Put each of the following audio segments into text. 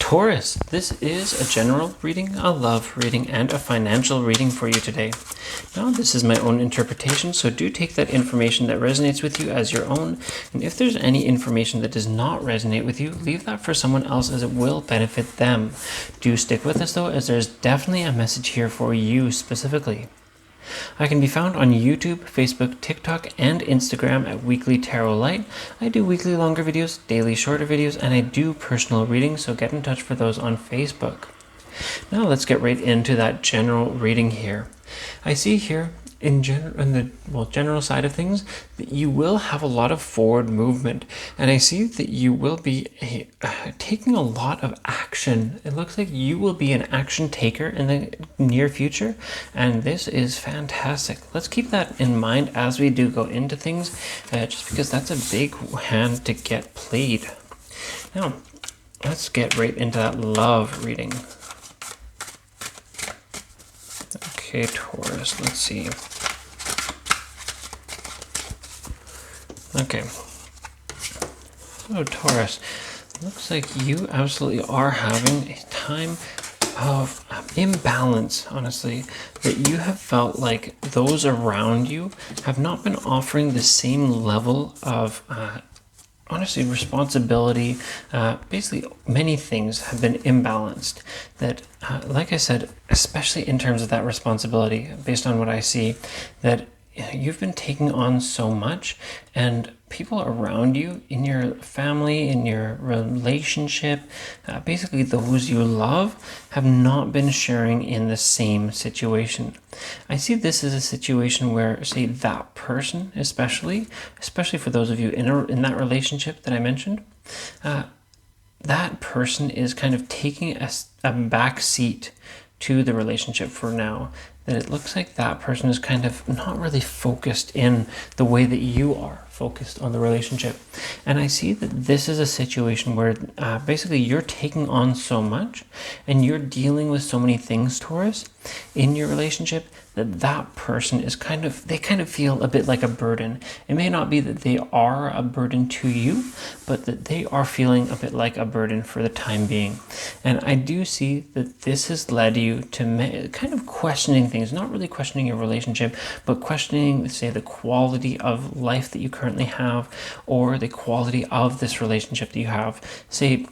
Taurus, this is a general reading, a love reading, and a financial reading for you today. Now, this is my own interpretation, so do take that information that resonates with you as your own. And if there's any information that does not resonate with you, leave that for someone else as it will benefit them. Do stick with us though, as there's definitely a message here for you specifically. I can be found on YouTube, Facebook, TikTok, and Instagram at Weekly Tarot Light. I do weekly longer videos, daily shorter videos, and I do personal readings, so get in touch for those on Facebook. Now let's get right into that general reading here. I see here in the general side of things that you will have a lot of forward movement, and I see that you will be taking a lot of action. It looks like you will be an action taker in the near future, and this is fantastic. Let's keep that in mind as we do go into things, just because that's a big hand to get played. Now let's get right into that love reading. Okay, Taurus, let's see. Okay. So, Taurus, looks like you absolutely are having a time of imbalance, honestly, that you have felt like those around you have not been offering the same level of honestly, responsibility. Basically, many things have been imbalanced. That, like I said, especially in terms of that responsibility, based on what I see, that you've been taking on so much, and people around you, in your family, in your relationship, basically those you love, have not been sharing in the same situation. I see this as a situation where, say, that person, especially for those of you in that relationship that I mentioned, that person is kind of taking a back seat to the relationship for now. That it looks like that person is kind of not really focused in the way that you are focused on the relationship. And I see that this is a situation where basically you're taking on so much and you're dealing with so many things, Taurus, in your relationship, that person is they kind of feel a bit like a burden. It may not be that they are a burden to you, but that they are feeling a bit like a burden for the time being. And I do see that this has led you to kind of questioning things, not really questioning your relationship, but questioning, say, the quality of life that you currently have, or the quality of this relationship that you have. Say,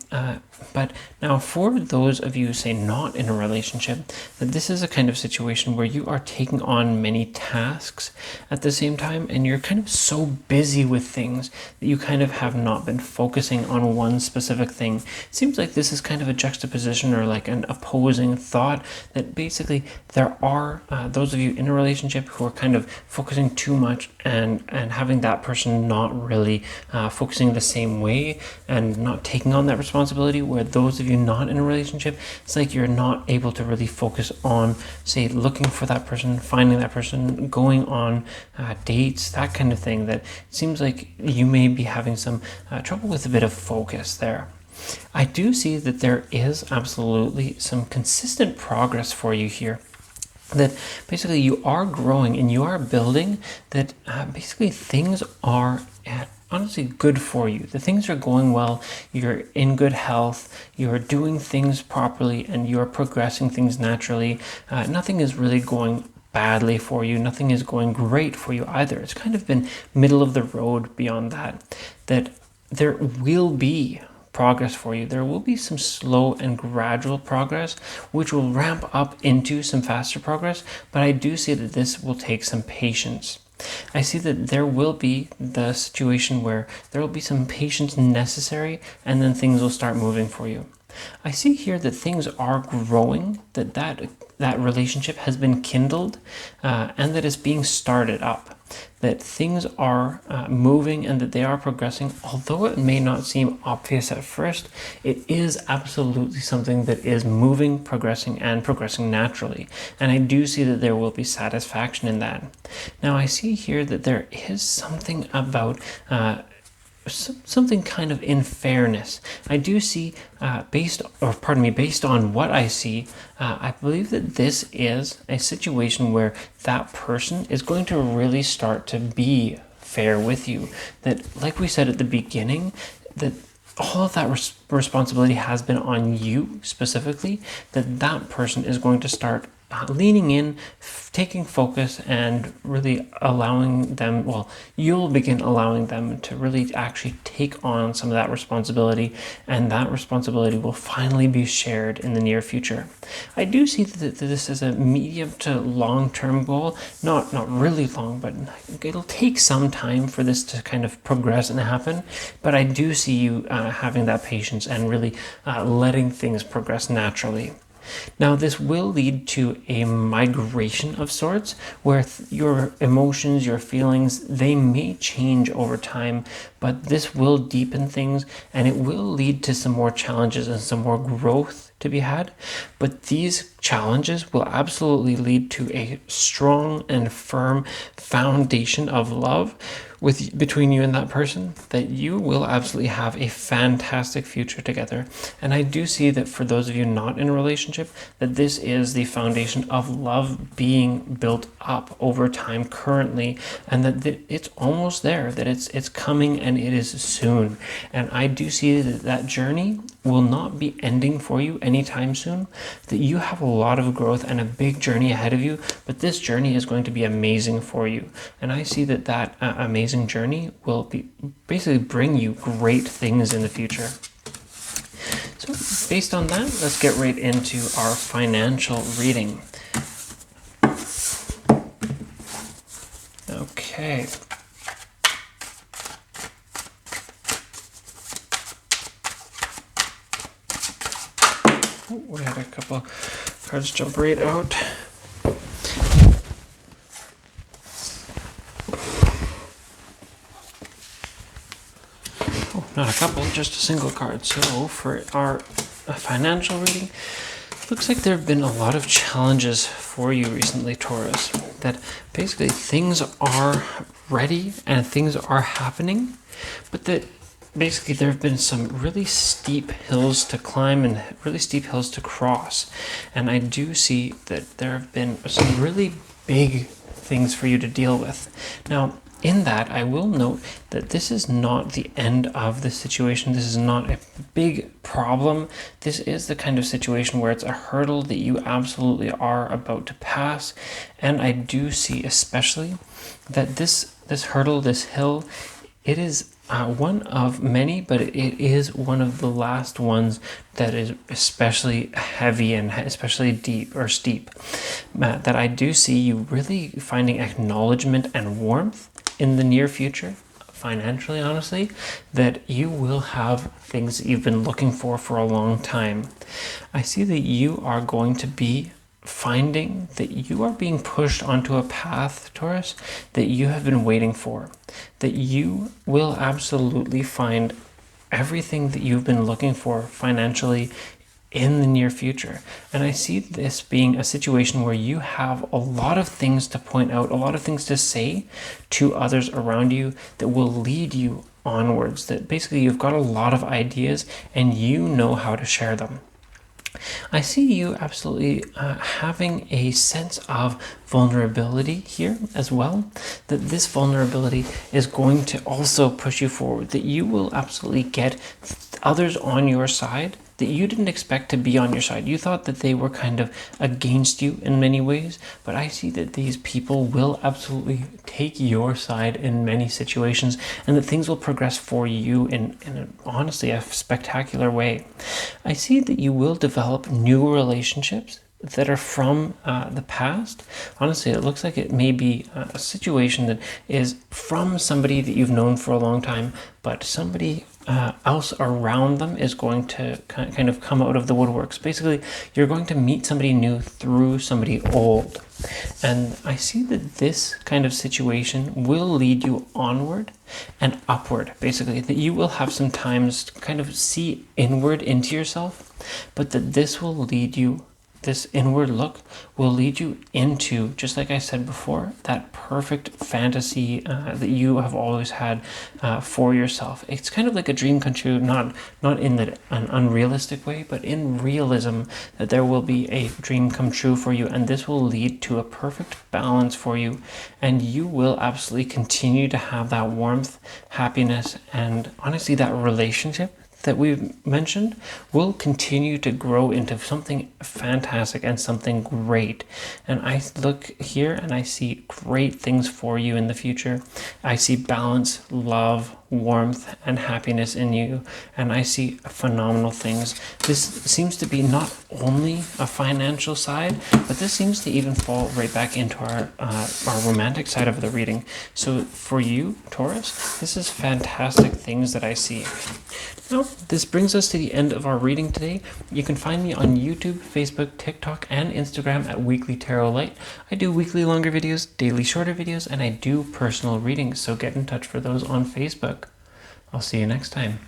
but now for those of you, say, not in a relationship, that this is a kind of situation where you are taking on many tasks at the same time, and you're kind of so busy with things that you kind of have not been focusing on one specific thing. It seems like this is kind of a juxtaposition or like an opposing thought, that basically there are those of you in a relationship who are kind of focusing too much and having that person not really focusing the same way and not taking on that responsibility, where those of you not in a relationship, it's like you're not able to really focus on, say, looking for that person, finding that person, going on dates, that kind of thing. That it seems like you may be having some trouble with a bit of focus there. I do see that there is absolutely some consistent progress for you here. That basically you are growing and you are building, that basically things are honestly good for you. The things are going well, you're in good health, you're doing things properly, and you're progressing things naturally. Nothing is really going badly for you. Nothing is going great for you either. It's kind of been middle of the road beyond that. That there will be progress for you. There will be some slow and gradual progress, which will ramp up into some faster progress, but I do see that this will take some patience. I see that there will be the situation where there will be some patience necessary, and then things will start moving for you. I see here that things are growing, that relationship has been kindled, and that it's being started up. That things are moving and that they are progressing. Although it may not seem obvious at first, it is absolutely something that is moving, progressing, and progressing naturally. And I do see that there will be satisfaction in that. Now I see here that there is something about something kind of in fairness. I do see, based on what I see, I believe that this is a situation where that person is going to really start to be fair with you. That, like we said at the beginning, that all of that responsibility has been on you specifically, that person is going to start leaning in, taking focus, and really allowing them, well, you'll begin allowing them to really actually take on some of that responsibility, and that responsibility will finally be shared in the near future. I do see that this is a medium to long-term goal, not really long, but it'll take some time for this to kind of progress and happen, but I do see you having that patience and really letting things progress naturally. Now, this will lead to a migration of sorts, where your emotions, your feelings, they may change over time, but this will deepen things, and it will lead to some more challenges and some more growth to be had. But these challenges will absolutely lead to a strong and firm foundation of love between you and that person, that you will absolutely have a fantastic future together. And I do see that for those of you not in a relationship, that this is the foundation of love being built up over time currently, and that it's almost there, that it's coming, and it is soon. And I do see that journey will not be ending for you anytime soon, that you have a lot of growth and a big journey ahead of you, but this journey is going to be amazing for you. And I see that amazing journey will basically bring you great things in the future. So based on that, let's get right into our financial reading. Okay. We had a couple cards jump right out. Not a couple, just a single card. So for our financial reading, looks like there have been a lot of challenges for you recently, Taurus. That basically things are ready and things are happening, but that basically there have been some really steep hills to climb and really steep hills to cross. And I do see that there have been some really big things for you to deal with. Now, in that, I will note that this is not the end of the situation. This is not a big problem. This is the kind of situation where it's a hurdle that you absolutely are about to pass. And I do see especially that this hurdle, this hill, it is one of many, but it is one of the last ones that is especially heavy and especially deep or steep. That I do see you really finding acknowledgement and warmth in the near future, financially, honestly, that you will have things that you've been looking for a long time. I see that you are going to be finding that you are being pushed onto a path, Taurus, that you have been waiting for, that you will absolutely find everything that you've been looking for financially in the near future. And I see this being a situation where you have a lot of things to point out, a lot of things to say to others around you that will lead you onwards, that basically you've got a lot of ideas and you know how to share them. I see you absolutely having a sense of vulnerability here as well, that this vulnerability is going to also push you forward, that you will absolutely get others on your side that you didn't expect to be on your side. You thought that they were kind of against you in many ways, but I see that these people will absolutely take your side in many situations, and that things will progress for you in honestly a spectacular way. I see that you will develop new relationships that are from the past. Honestly, it looks like it may be a situation that is from somebody that you've known for a long time, but somebody else around them is going to kind of come out of the woodworks. Basically, you're going to meet somebody new through somebody old. And I see that this kind of situation will lead you onward and upward, basically, that you will have some times to kind of see inward into yourself, but that this will lead you, this inward look will lead you into, just like I said before, that perfect fantasy that you have always had for yourself. It's kind of like a dream come true, not in an unrealistic way, but in realism, that there will be a dream come true for you, and this will lead to a perfect balance for you, and you will absolutely continue to have that warmth, happiness, and honestly that relationship that we've mentioned will continue to grow into something fantastic and something great. And I look here and I see great things for you in the future. I see balance, love, warmth, and happiness in you, and I see phenomenal things. This seems to be not only a financial side, but this seems to even fall right back into our romantic side of the reading. So for you, Taurus, this is fantastic things that I see. Now, this brings us to the end of our reading today. You can find me on YouTube, Facebook, TikTok, and Instagram at Weekly Tarot Light. I do weekly longer videos, daily shorter videos, and I do personal readings, so get in touch for those on Facebook. I'll see you next time.